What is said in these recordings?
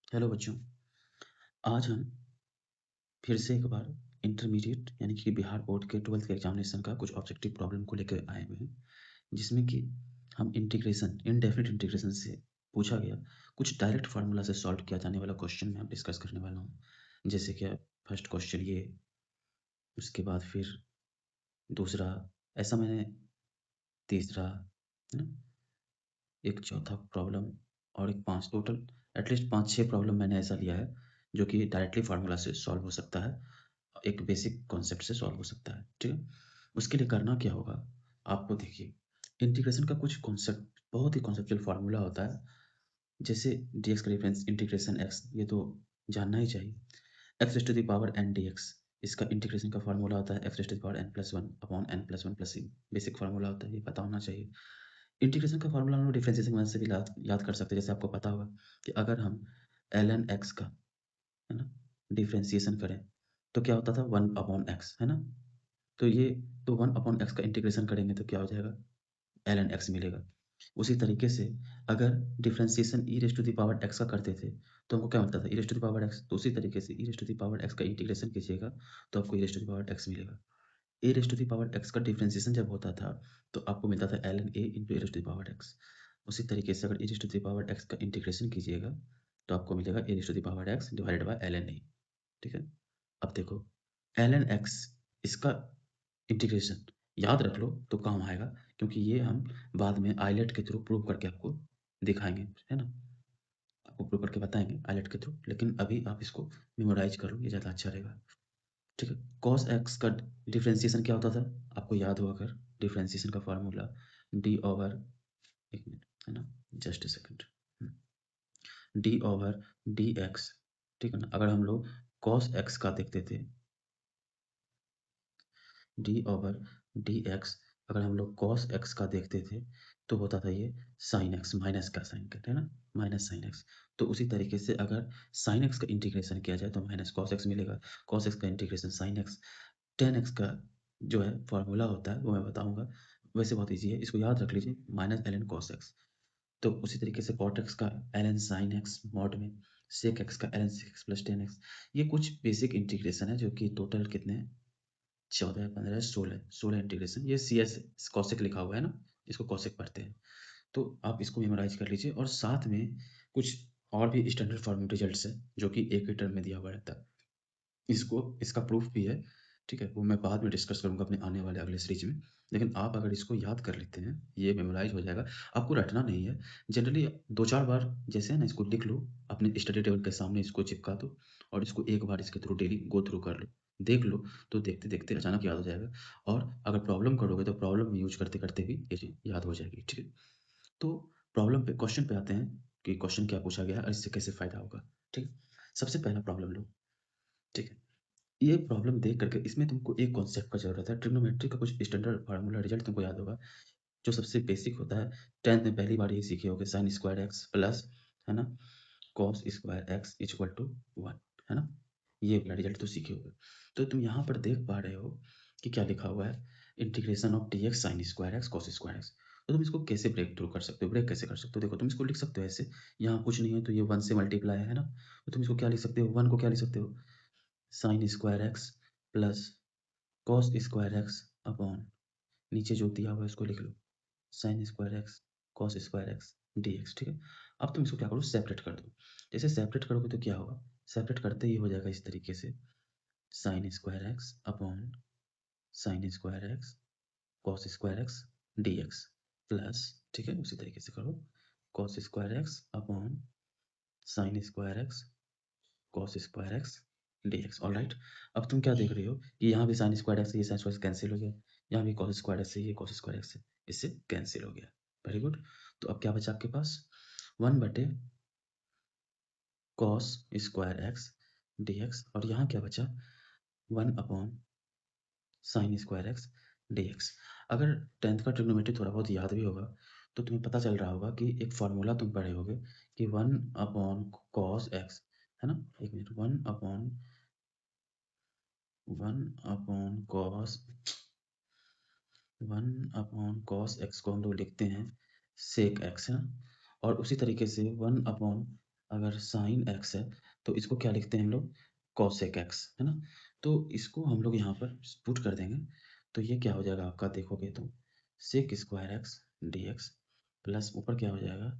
Hello बच्चों, आज हम फिर से एक बार इंटरमीडिएट यानी कि बिहार बोर्ड के 12th के एग्जामिनेशन का कुछ ऑब्जेक्टिव प्रॉब्लम को लेकर आए हुए हैं, जिसमें कि हम इंटीग्रेशन इनडेफिनिट इंटीग्रेशन से पूछा गया कुछ डायरेक्ट फार्मूला से सॉल्व किया जाने वाला क्वेश्चन में हम डिस्कस करने वाला हूँ। जैसे कि फर्स्ट क्वेश्चन ये, उसके बाद फिर दूसरा, ऐसा मैंने तीसरा, है ना, एक चौथा प्रॉब्लम और एक 5 टोटल एटलीस्ट 5-6 प्रॉब्लम मैंने ऐसा लिया है जो कि डायरेक्टली फार्मूला से सॉल्व हो सकता है, एक बेसिक कॉन्सेप्ट से सॉल्व हो सकता है। ठीक है, उसके लिए करना क्या होगा, आपको देखिए इंटीग्रेशन का कुछ कॉन्सेप्ट बहुत ही कॉन्सेप्चुअल फार्मूला होता है। जैसे dx का डिफरेंस इंटीग्रेशन x, ये तो जानना ही चाहिए। x raise to the power n dx, इसका इंटीग्रेशन का फार्मूला होता है x raise to the power n+1 upon n+1+c, basic formula होता है, ये पता होना चाहिए। इंटीग्रेशन का फार्मूला हम लोग डिफरेंशिएशन की मदद से भी याद कर सकते हैं। जैसे आपको पता होगा कि अगर हम ln x का, है ना, डिफरेंशिएशन करें तो क्या होता था 1/x, है ना। तो ये तो 1/x का इंटीग्रेशन करेंगे तो क्या हो जाएगा, ln x मिलेगा। उसी तरीके से अगर differentiation e raise to the power x का करते थे तो हमको क्या मिलता था, e raise to the power x। तो उसी तरीके से e raise to the power x का इंटीग्रेशन कीजिएगा तो आपको e raise to the power x मिलेगा। A raise to the power x का डिफरेंशिएशन जब होता था तो आपको मिलता था ln a into a raise to the power x। उसी तरीके से अगर e raise to the power x का इंटीग्रेशन कीजिएगा तो आपको मिलेगा a raise to the power x divided by ln a। ठीक है, अब देखो ln x, इसका इंटीग्रेशन याद रख लो तो काम आएगा, क्योंकि ये हम बाद में आइलेट के थ्रू प्रूव करके आपको दिखाएंगे, है ना, आपको प्रूव करके बताएंगे आइलेट के थ्रू। लेकिन अभी आप इसको मेमोराइज कर लो, ये ज़्यादा अच्छा रहेगा। ठीक है, cos x का डिफरेंशिएशन क्या होता था, आपको याद हो अगर, डिफरेंशिएशन का फार्मूला d ओवर, एक मिनट, है ना, just a second, d over dx। ठीक है ना, अगर हम लोग cos x का देखते थे, d ओवर dx, अगर हम लोग cos x का देखते थे तो होता था ये sin x, माइनस का साइन कहते हैं ना, माइनस sin x। तो उसी तरीके से अगर sin x का इंटीग्रेशन किया जाए तो माइनस cos x मिलेगा। cos x का integration sin x, tan x का जो है फॉर्मूला होता है वो मैं बताऊंगा, वैसे बहुत इजी है, इसको याद रख लीजिए, माइनस ln cos x। तो उसी तरीके से cot x का ln sin x मॉड में, sec x का ln sec x plus tan x। ये कुछ बेसिक इंटीग्रेशन है जो कि टोटल कितने, 14, 15, 16 इंटीग्रेशन। ये सी एस कॉसेक लिखा हुआ है ना, इसको कॉसेक पढ़ते हैं। तो आप इसको मेमोराइज कर लीजिए और साथ में कुछ और भी स्टैंडर्ड फॉर्म रिजल्ट्स है जो कि एक ही टर्म में दिया हुआ रहता है, इसको इसका प्रूफ भी है। ठीक है, वो मैं बाद में डिस्कस करूंगा अपने आने वाले अगले सीरीज में। लेकिन आप अगर इसको याद कर लेते हैं ये मेमोराइज हो जाएगा, आपको रटना नहीं है। जनरली 2-4 बार जैसे है ना, इसको लिख लो, अपने स्टडी टेबल के सामने इसको चिपका दो और इसको एक बार इसके थ्रू डेली गो थ्रू कर लो, देख लो, तो देखते देखते अचानक याद हो जाएगा। और अगर प्रॉब्लम करोगे तो प्रॉब्लम यूज करते करते भी ये चीज़ याद हो जाएगी। ठीक है, तो प्रॉब्लम पे, क्वेश्चन पे आते हैं कि क्वेश्चन क्या पूछा गया और इससे कैसे फायदा होगा। ठीक, सबसे पहला प्रॉब्लम लो। ठीक है, ये प्रॉब्लम देख करके इसमें तुमको एक कॉन्सेप्ट का ज़रूरत है, ट्रिग्नोमेट्री का कुछ स्टैंडर्ड फार्मूला रिजल्ट तुमको याद होगा, जो सबसे बेसिक होता है। 10th में पहली बार ये सीखे होगे, sin स्क्वायर एक्स प्लस, है ना, cos square x equal to 1, है ना, ये वाला रिजल्ट तो सीखे होगे। तो तुम यहाँ पर देख पा रहे हो कि क्या लिखा हुआ है, integration of dx sin square x cos square x. तो तुम इसको कैसे ब्रेक थ्रू कर सकते हो, ब्रेक कैसे कर सकते हो, देखो तुम इसको लिख सकते हो ऐसे, यहाँ कुछ नहीं है तो ये 1 से मल्टीप्लाई है ना, तो तुम इसको क्या लिख सकते हो, 1 को क्या लिख सकते हो, sine square x plus cos square x upon, नीचे जो दिया हुआ है उसको लिख लो, sine square x cos square x dx। ठीक है, अब तुम इसको क्या करो, सेपरेट कर दो। जैसे सेपरेट करोगे तो क्या होगा, सेपरेट करते ही हो जाएगा इस तरीके से, sign square x upon sign square x cos square x dx plus, ठीक है, उसी तरीके से करो, cos square x upon sign square x cos square x dx। Alright, अब तुम क्या देख रहे हो कि यहाँ भी साइन स्क्वायर एक्स से ये साइन स्क्वायर कैंसिल हो गया, यहाँ भी कॉस स्क्वायर एक्स से ये कॉस स्क्वायर एक्स से इससे कैंसिल हो गया। वेरी गुड, तो अब क्या बचा आपके पास, 1 बटे कॉस स्क्वायर एक्स dx, और यहाँ क्या बचा, 1 upon sine square x dx। अगर 10th का ट्रिग्नोमेट्री थोड़ा बहुत याद भी होगा तो तुम्हें पता चल रहा होगा कि एक फॉर्मूला तुम पढ़े होगे कि 1 अपॉन कॉस एक्स, है ना, एक मिनट, 1 अपॉन कॉस एक्स को हम लोग लिखते हैं सेक एक्स, है ना, और उसी तरीके से 1 अपॉन अगर साइन एक्स है तो इसको क्या लिखते हैं हम लोग, कॉसेक एक्स, है ना। तो इसको हम लोग यहाँ पर पुट कर देंगे, तो ये क्या हो जाएगा आपका, देखोगे तो sec square x d x plus ऊपर क्या हो जाएगा,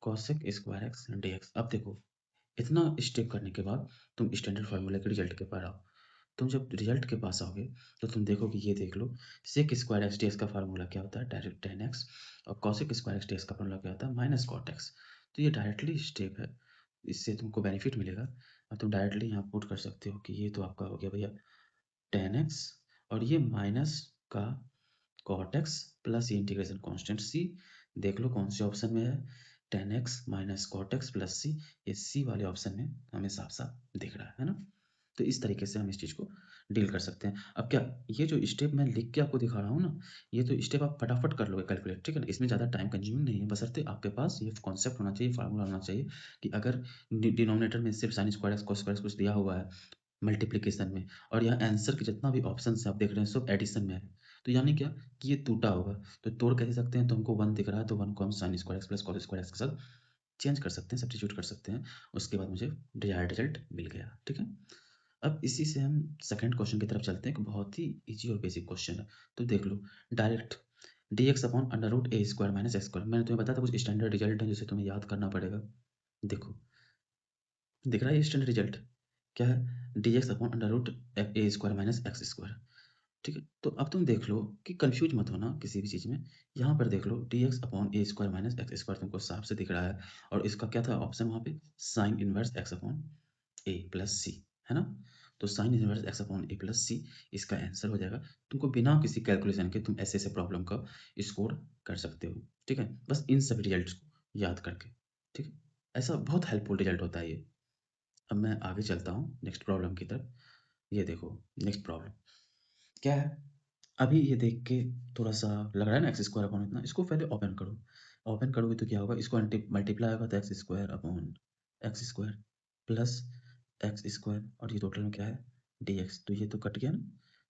cosec square x d x. अब देखो इतना स्टेप करने के बाद तुम स्टैंडर्ड फार्मूला के रिजल्ट के पास आओ। तुम जब रिजल्ट के पास आओगे तो तुम देखोगे, ये देख लो, sec square x d x का फार्मूला क्या होता है, डायरेक्ट टेन एक्स, और cosec square x d x का फार्मूला क्या होता है, माइनस कॉट एक्स। तो ये डायरेक्टली स्टेप है, इससे तुमको बेनिफिट मिलेगा। और तुम डायरेक्टली यहाँ पुट कर सकते हो कि ये तो आपका हो गया भैया टेन एक्स, और ये माइनस का कॉट एक्स प्लस ये इंटीग्रेशन कांस्टेंट सी, देख लो कौन से ऑप्शन में है, tan x minus cot x plus C, ये सी वाले ऑप्शन में हमें साफ साफ दिख रहा है ना। तो इस तरीके से हम इस चीज़ को डील कर सकते हैं। अब क्या, ये जो स्टेप मैं लिख के आपको दिखा रहा हूँ ना, ये तो स्टेप आप फटाफट कर लोगे कैलकुलेट, ठीक है ना, इसमें ज़्यादा टाइम कंज्यूमिंग नहीं है, बशर्ते आपके पास ये कॉन्सेप्ट होना चाहिए, फार्मूला होना चाहिए कि अगर डिनोमिनेटर में सिर्फ sign square x cos square कुछ दिया हुआ है मल्टीप्लिकेशन में, और यहाँ आंसर के जितना भी ऑप्शन आप देख रहे हैं सब एडिशन में है, तो यानी क्या कि ये टूटा होगा, तो तोड़ कैसे सकते हैं, तो हमको वन दिख रहा है तो वन को हम sign square x plus cos square x के साथ चेंज कर सकते हैं, सब्स्टिट्यूट कर सकते हैं, उसके बाद मुझे डिजायर्ड रिजल्ट मिल गया, ठीक है। अब इसी से हम सेकंड क्वेश्चन की तरफ चलते हैं, एक बहुत ही इजी और बेसिक क्वेश्चन है। तो देख लो, direct d x upon under root a square minus x square, मैंने तुम्हें बताया था कुछ स्टैंडर्ड रिजल्ट है जिसे तुम्हें याद करना पड़ेगा। देखो दिख रहा है ये स्टैंडर्ड रिजल्ट क्या है, d x upon under root a square minus x square, ठीक है। तो अब तुम देख लो कि कंफ्यूज मत होना किसी भी चीज़ में, यहाँ पर देख लो डी एक्स अपॉन ए स्क्वायर माइनस एक्स स्क्वायर तुमको साफ से दिख रहा है, और इसका क्या था ऑप्शन वहाँ पे, साइन इनवर्स एक्स अपॉन ए प्लस सी, है ना। तो साइन इनवर्स एक्स अपॉन ए प्लस सी इसका आंसर हो जाएगा। तुमको बिना किसी कैलकुलेशन के तुम ऐसे ऐसे प्रॉब्लम का स्कोर कर सकते हो, ठीक है, बस इन सभी रिजल्ट्स को याद करके, ठीक है। ऐसा बहुत हेल्पफुल रिजल्ट होता है ये। अब मैं आगे चलता हूँ नेक्स्ट प्रॉब्लम की तरफ। ये देखो नेक्स्ट प्रॉब्लम क्या है, अभी ये देख के थोड़ा सा लग रहा है ना एक्स स्क्वायर अपॉन इतना, इसको पहले ओपन करो, ओपन करोगे तो क्या होगा, इसको मल्टीप्लाई होगा तो x square upon x square plus x square, और ये टोटल में क्या है डी एक्स, तो ये तो कट गया ना,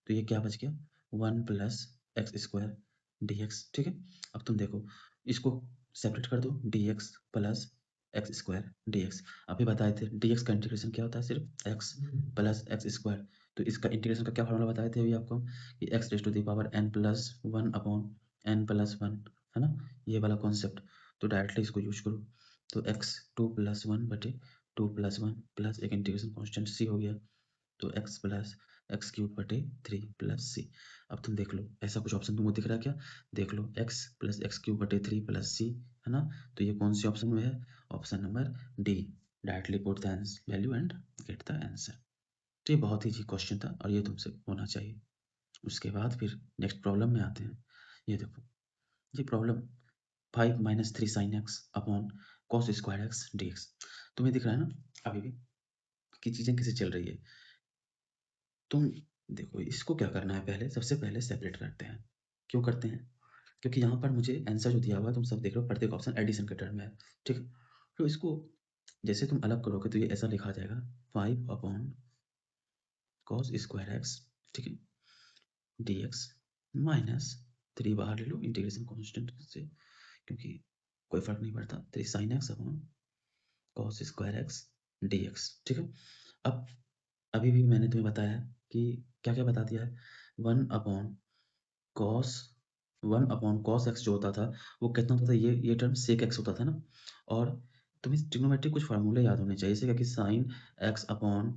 तो ये क्या बच गया, one plus x square D x, ठीक है। अब तुम देखो इसको सेपरेट कर दो, D x plus x square D x, अभी बताए थे डी एक्स का इंटीग्रेशन क्या होता है, सिर्फ एक्स प्लस एक्स स्क्वायर, तो इसका इंटीग्रेशन का क्या फॉर्मूला बताए थे अभी आपको, कि x raise to the power n plus one upon n plus one, है ना, ये वाला कॉन्सेप्ट। तो डायरेक्टली इसको यूज करो, तो एक्स टू प्लस वन बटे टू प्लस वन प्लस एक इंटीग्रेशन कॉन्स्टेंट सी हो गया, तो एक्स प्लस एक्स क्यूब बटे थ्री प्लस सी। अब तुम देख लो ऐसा कुछ ऑप्शन तुमको दिख रहा है क्या, देख लो एक्स प्लस एक्स क्यूब बटे थ्री प्लस सी, है ना, तो ये कौन सी ऑप्शन में है, option number D, directly put the value and get the answer. तो ये बहुत ही इजी क्वेश्चन था और ये तुमसे होना चाहिए। उसके बाद फिर नेक्स्ट प्रॉब्लम में आते हैं। ये देखो ये problem, five minus three sine x upon cos square x d x, तुम्हें दिख रहा है ना अभी भी कि चीज़ें कैसे चल रही है। तुम देखो इसको क्या करना है, पहले सबसे पहले सेपरेट करते हैं। क्यों करते हैं, क्योंकि यहाँ पर मुझे आंसर जो दिया हुआ है तुम सब देख रहे हो, प्रत्येक ऑप्शन एडिशन के टर्म में है, ठीक है। तो इसको जैसे तुम अलग करोगे तो ये ऐसा लिखा जाएगा, five upon cos square x, ठीक है, डी एक्स माइनस थ्री बाहर ले लो इंटीग्रेशन कॉन्स्टेंट से, क्योंकि कोई फर्क नहीं पड़ता, three sine x upon cos square x d x, ठीक है। अब अभी भी मैंने तुम्हें बताया कि क्या क्या बता दिया है, one upon cos one upon cos x जो होता था वो कितना होता था, ये टर्म सेक एक्स होता था ना, और तुम्हें ट्रिग्नोमेट्री कुछ फार्मूले याद होने चाहिए, जैसे कि sine x upon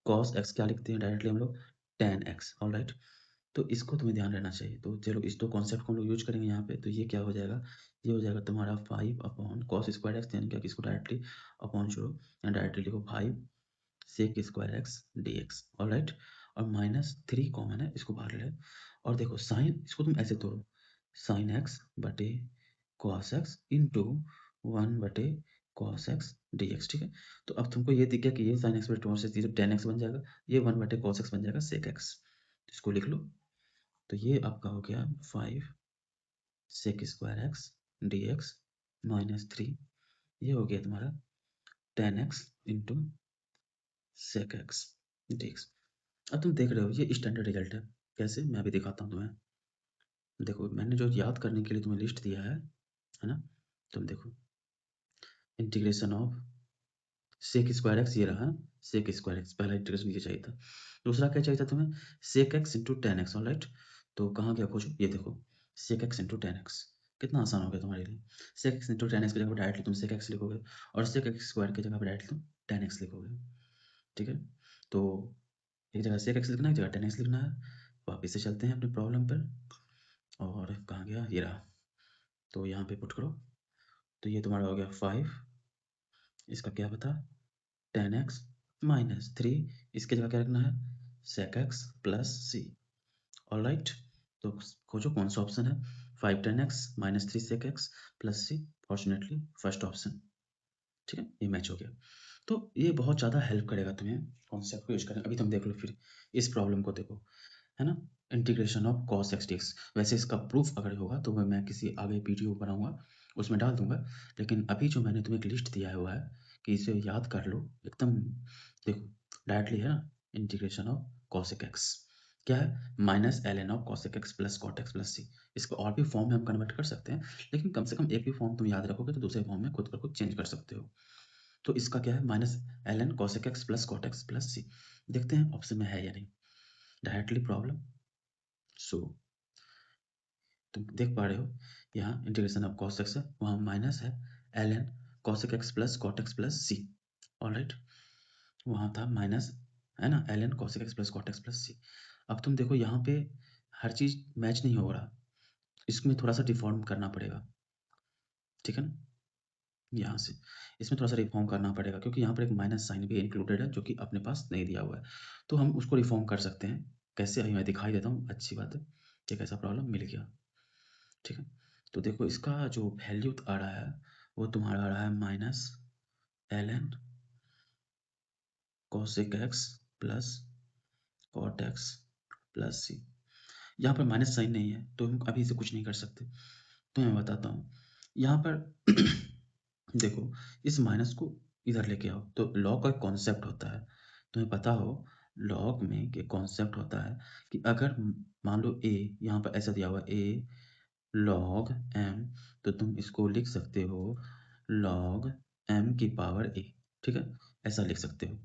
cos x क्या लिखते हैं डायरेक्टली हम लोग, टेन एक्स, ऑलराइट। तो इसको तुम्हें ध्यान रहना चाहिए, तो चलो इस दो कॉन्सेप्ट को हम लोग यूज करेंगे यहाँ पे, तो ये क्या हो जाएगा, ये हो जाएगा तुम्हारा five upon cos square x, यानी क्या कि इसको डायरेक्टली अपॉन छोड़ो एंड डायरेक्टली लिखो five sec square x d x, alright, और माइनस थ्री कॉमन है इसको बाहर ले, और देखो साइन इसको तुम ऐसे तोड़ो, साइन एक्स बटे कॉस एक्स इंटू वन बटे कॉस एक्स डी एक्स, ठीक है। तो अब तुमको ये दिख गया कि ये साइन एक्स बटे कॉस एक्स टेन एक्स बन जाएगा, ये वन बटे कॉस एक्स बन जाएगा सेक एक्स, इसको लिख लो। तो ये आपका हो गया five sec square x d x minus three, ये हो गया तुम्हारा tan x into sec x d x. अब तुम देख रहे हो ये स्टैंडर्ड रिजल्ट है, कैसे मैं अभी दिखाता हूँ तुम्हें। देखो मैंने जो याद करने के लिए तुम्हें लिस्ट दिया है ना, तुम देखो integration of sec square x ये रहा, सेक स्क्वायर एक्स पहला इंटीग्रेशन ये चाहिए था। दूसरा क्या चाहिए था तुम्हें, sec x into tan x, alright. तो कहाँ गया खोजो, ये देखो sec x into tan x, कितना आसान हो गया तुम्हारे लिए। Sec x into tan x की जगह पर डायरेक्टली तुम सेक एक्स लिखोगे और सेक एक्स स्क्वायर की जगह पर डायरेक्टली तुम टेन एक्स लिखोगे, ठीक है। तो एक जगह सेक एक्स लिखना है, एक जगह टेन एक्स लिखना है। वापिस से चलते हैं अपनी प्रॉब्लम पर, और कहाँ गया, ये रहा। तो यहाँ पे पुट करो, तो ये तुम्हारा हो गया 5, इसका क्या बता, टेन एक्स माइनस थ्री, इसके जगह क्या रखना है, sec x plus C, alright. तो खोजो कौन सा ऑप्शन है, 5 tan x minus three sec x plus C, fortunately first option, ठीक है, ये मैच हो गया। तो ये बहुत ज़्यादा हेल्प करेगा तुम्हें कॉन्सेप्ट को यूज करने। अभी तुम देख लो फिर इस प्रॉब्लम को देखो, है ना, integration of cos x d x. वैसे इसका प्रूफ अगर होगा तो मैं किसी आगे वीडियो बनाऊंगा, उसमें डाल दूंगा। लेकिन अभी जो मैंने तुम्हें एक लिस्ट दिया हुआ है कि इसे याद कर लो एकदम, देखो डायरेक्टली है ना, इंटीग्रेशन ऑफ कॉसेक एक्स क्या है, minus l n of cosec x plus cot x plus C. इसको और भी फॉर्म में हम कन्वर्ट कर सकते हैं, लेकिन कम से कम एक भी फॉर्म तुम याद रखोगे तो दूसरे फॉर्म में खुद पर खुद चेंज कर सकते हो। तो इसका क्या है, minus l n cosec x plus cot x plus C. देखते हैं ऑप्शन में है या नहीं डायरेक्टली प्रॉब्लम। सो तुम देख पा रहे हो यहाँ इंटीग्रेशन ऑफ कॉस एक्स है, वहाँ माइनस है l n cosec x plus cot x plus C, alright. वहाँ था माइनस, है ना, l n cosec x plus cot x plus C. अब तुम देखो यहाँ पे हर चीज मैच नहीं हो रहा, इसमें थोड़ा सा डिफॉर्म करना पड़ेगा, ठीक है ना, यहाँ से इसमें थोड़ा सा रिफॉर्म करना पड़ेगा क्योंकि यहाँ पर एक माइनस साइन भी इंक्लूडेड है जो कि अपने पास नहीं दिया हुआ है। तो हम उसको रिफॉर्म कर सकते हैं, कैसे अभी मैं दिखाई देता हूँ, अच्छी बात है, एक ऐसा प्रॉब्लम मिल गया, ठीक है। तो देखो इसका जो वैल्यू आ रहा है वो तुम्हारा आ रहा है minus l n cosec x plus cot x plus C. यहाँ पर माइनस साइन नहीं है तो हम अभी इसे कुछ नहीं कर सकते, तो मैं बताता हूँ यहाँ पर देखो इस माइनस को इधर लेके आओ, तो लॉग का कॉन्सेप्ट होता है, तुम्हें पता हो लॉग में एक कॉन्सेप्ट होता है कि अगर मान लो ए यहाँ पर ऐसा दिया हुआ ए लॉग एम, तो तुम इसको लिख सकते हो लॉग एम की पावर ए, ठीक है, ऐसा लिख सकते हो।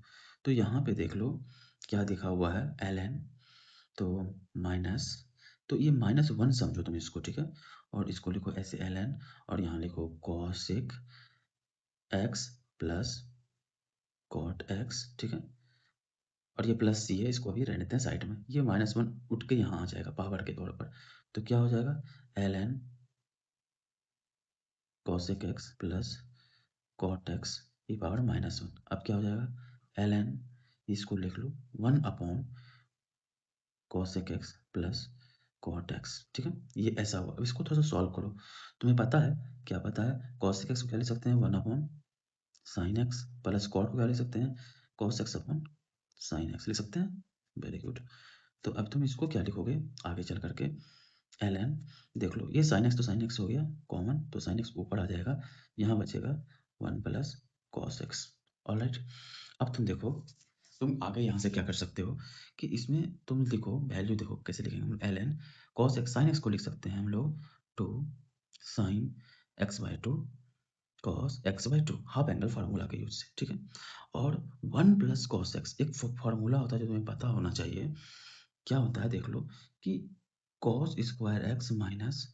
तो यहाँ पे देख लो क्या लिखा हुआ है एल एन, तो माइनस, तो ये माइनस वन समझो तुम इसको, ठीक है, और इसको लिखो ऐसे एल एन, और यहाँ लिखो cosec x plus cot x, ठीक है, और ये प्लस सी है, इसको अभी रहने देते हैं साइड में। ये माइनस वन उठ के यहाँ आ जाएगा पावर के तौर पर, तो क्या हो जाएगा l n cosec x plus cot x e power minus one. अब क्या हो जाएगा एल एन, इसको लिख लो one upon cosec x plus cot x, ठीक है, ये ऐसा हुआ। अब इसको थोड़ा सा सॉल्व करो, तुम्हें पता है, क्या पता है, कॉसेक एक्स को क्या लिख सकते हैं, one upon sine x, plus cot को क्या लिख सकते हैं, cos x upon sine x लिख सकते हैं, वेरी गुड। तो अब तुम इसको क्या लिखोगे आगे चल करके, एल एन, देख लो ये साइन एक्स तो साइन एक्स हो गया कॉमन, तो साइन एक्स ऊपर आ जाएगा, यहाँ बचेगा one plus cos x, alright. अब तुम देखो तुम आगे यहाँ से क्या कर सकते हो कि इसमें तुम लिखो वैल्यू, देखो कैसे लिखेंगे हम, l n cos x, sine x को लिख सकते हैं हम लोग two sine x by two cos x by two, half angle formula के यूज से, ठीक है। और वन प्लस कॉस एक्स एक फार्मूला होता है जो तुम्हें पता होना चाहिए, क्या होता है देख लो कि कॉस स्क्वायर एक्स माइनस,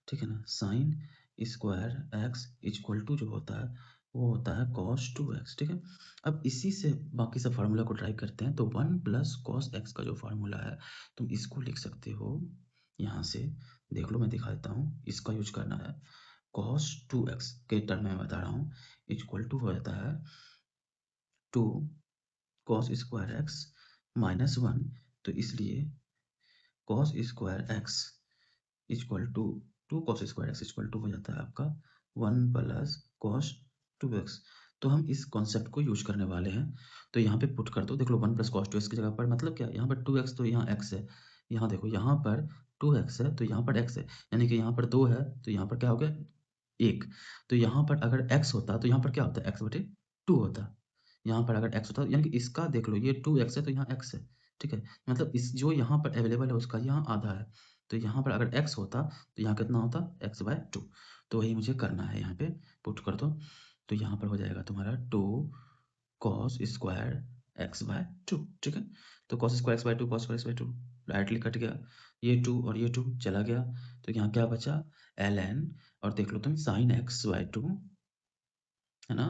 ठीक है ना, sine square x equal to जो होता है वो होता है कॉस टू एक्स, ठीक है। अब इसी से बाकी सब फार्मूला को ट्राई करते हैं, तो वन प्लस कॉस एक्स का जो फार्मूला है तुम इसको लिख सकते हो यहाँ से, देख लो मैं दिखा देता हूँ, इसका यूज करना है कॉस टू एक्स के टर्म में बता रहा हूँ, इक्वल टू हो जाता है two cos square x minus one, तो इसलिए cos square x equal to two cos square x equal to हो जाता है आपका one plus cos two x. तो हम इस कॉन्सेप्ट को यूज करने वाले हैं, तो यहाँ पे पुट कर दो, देख लो one plus cos two x की जगह पर मतलब क्या, यहाँ पर टू एक्स तो यहाँ एक्स है, यहाँ देखो यहाँ पर टू एक्स है तो यहाँ पर एक्स है, यानी कि यहाँ पर दो है तो यहाँ पर क्या हो गया एक, तो यहाँ पर अगर x होता तो यहाँ पर क्या होता है x बटे टू होता, यहाँ पर अगर x होता यानी कि इसका देख लो ये टू एक्स है तो यहाँ x है, ठीक है, मतलब इस जो यहाँ पर अवेलेबल है उसका यहाँ आधा है, तो यहाँ पर अगर x होता तो यहाँ कितना होता x बाय टू, तो वही मुझे करना है, यहाँ पे पुट कर दो, तो यहाँ पर हो जाएगा तुम्हारा two cos square x by two, ठीक है। तो cos square x by two, cos square x by two directly cut गया, ये टू और ये टू चला गया, तो यहाँ क्या बचा एल एन, और देख लो तुम साइन एक्स बाय टू, है ना,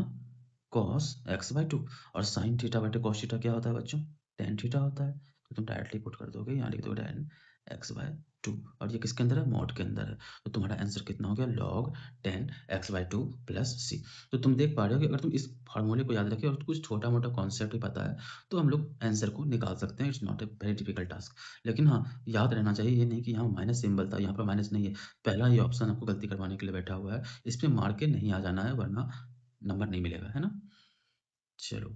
कॉस एक्स बाय टू, और साइन थीटा बटे कॉस थीटा क्या होता है बच्चों, टेन थीटा होता है। तो तुम डायरेक्टली पुट कर दोगे, यहाँ लिख दोगे टेन एक्स बाय टू, और ये किसके अंदर है, मॉड के अंदर है। तो तुम्हारा आंसर कितना हो गया, log tan x by two plus C. तो तुम देख पा रहे हो कि अगर तुम इस फार्मूले को याद रखे और कुछ छोटा मोटा कॉन्सेप्ट भी पता है तो हम लोग आंसर को निकाल सकते हैं। It's not a very difficult task. लेकिन हाँ, याद रहना चाहिए ये नहीं कि यहाँ माइनस सिंबल था, यहाँ पर माइनस नहीं है। पहला ये ऑप्शन आपको गलती करवाने के लिए बैठा हुआ है, इस पर मार के नहीं आ जाना है, वरना नंबर नहीं मिलेगा, है ना। चलो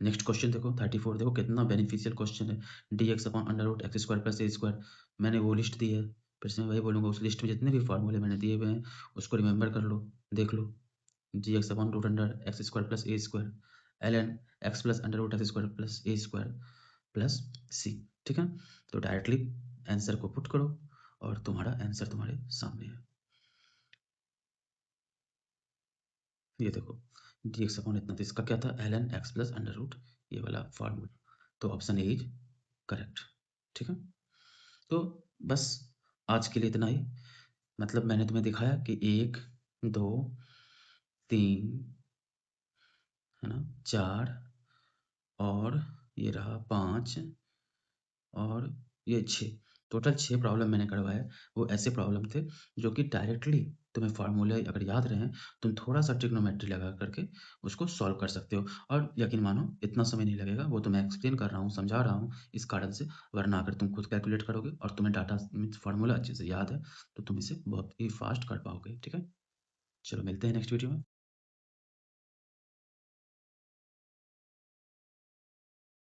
नेक्स्ट क्वेश्चन देखो 34, देखो कितना बेनिफिशियल क्वेश्चन है। D x upon under root x square plus a square, मैंने वो लिस्ट दी है, फिर से मैं वही बोलूँगा, उस लिस्ट में जितने भी फार्मूले मैंने दिए हुए हैं उसको रिमेंबर कर लो, देख लो। D x upon root under x square plus a square, l n x plus under root x square plus a square plus C, ठीक है। तो डायरेक्टली आंसर को पुट करो और तुम्हारा आंसर तुम्हारे सामने है। ये देखो डी एक्स अपॉन इतना, तो इसका क्या था, l n x plus under root, ये वाला फार्मूला। तो ऑप्शन ए इज करेक्ट, ठीक है। तो बस आज के लिए इतना ही। मतलब मैंने तुम्हें दिखाया कि एक, दो, तीन, है ना, चार, और ये रहा पाँच, और ये छः, टोटल 6 प्रॉब्लम मैंने करवाए। वो ऐसे प्रॉब्लम थे जो कि डायरेक्टली तुम्हें फार्मूले अगर याद रहें, तुम थोड़ा-सा ट्रिग्नोमेट्री लगा करके उसको सॉल्व कर सकते हो, और यकीन मानो इतना समय नहीं लगेगा, वो तो मैं एक्सप्लेन कर रहा हूँ, समझा रहा हूँ इस कारण से। वरना अगर तुम खुद कैलकुलेट करोगे और तुम्हें डाटा मीन्स फार्मूला अच्छे से याद है, तो तुम इसे बहुत ही फास्ट कर पाओगे, ठीक है। चलो मिलते हैं नेक्स्ट वीडियो में।